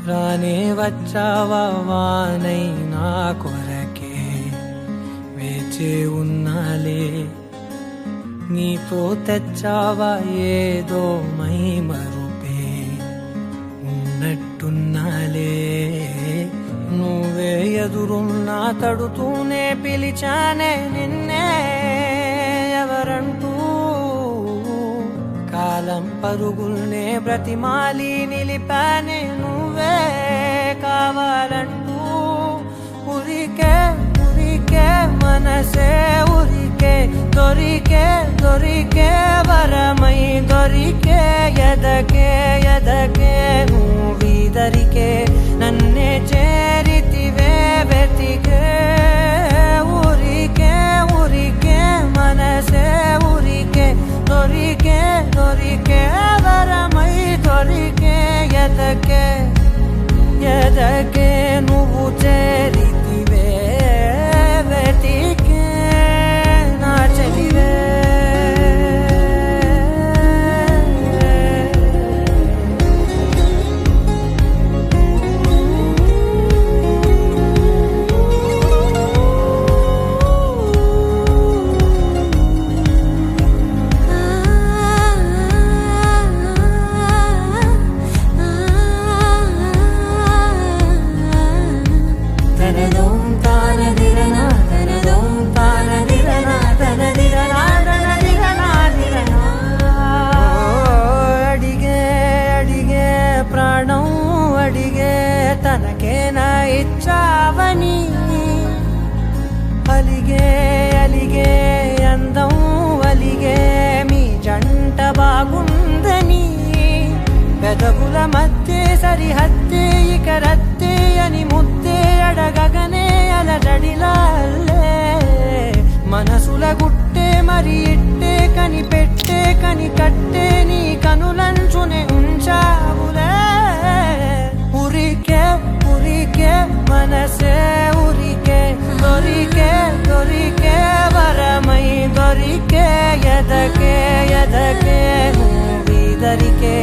రానే వచ్చావా వానై నా కొరకే వేచే ఉన్నాలే నీతో తెచ్చావా ఏదో మై మరుపే ఉన్నట్టున్నాలే నువ్వే ఎదురున్నా తడుతూనే పిలిచానే నిన్నే ఎవరంటూ కాలం పరుగుల్నే బ్రతిమాలి నిలిపానే నువ్వే కావాలంటూ ఉరికే ఉరికే మనసే ఉరికే దొరికే దొరికే వరమై దొరికే ఎదకే ఎదకే నువ్విదరికే నన్నే చేరితివే వెతికే ఊరికే ఊరికే మనసే ఊరికే దొరికే దొరికే వరమై దొరికే ఎదకే ఎదకే నువ్వు చేరితివే వెతికే నా చెలివే తనకేనా ఇచ్చావని అలిగే అలిగే అందం అలిగే మీ జంట బాగుందని పెదవుల మధ్య సరిహద్దే ఇక రద్దే అని ముద్దే అడగగనే అలజడిలాల్లే మనసుల గుట్టే మరి ఇట్టే కని పెట్టే కని కట్టే నీ కనులంచునే ఉంచావులే ఉరికే ఉరికే మనసే ఉరికే దొరికే దొరికే వరమై దొరికే ఎదకే ఎదకే నువ్విదరికే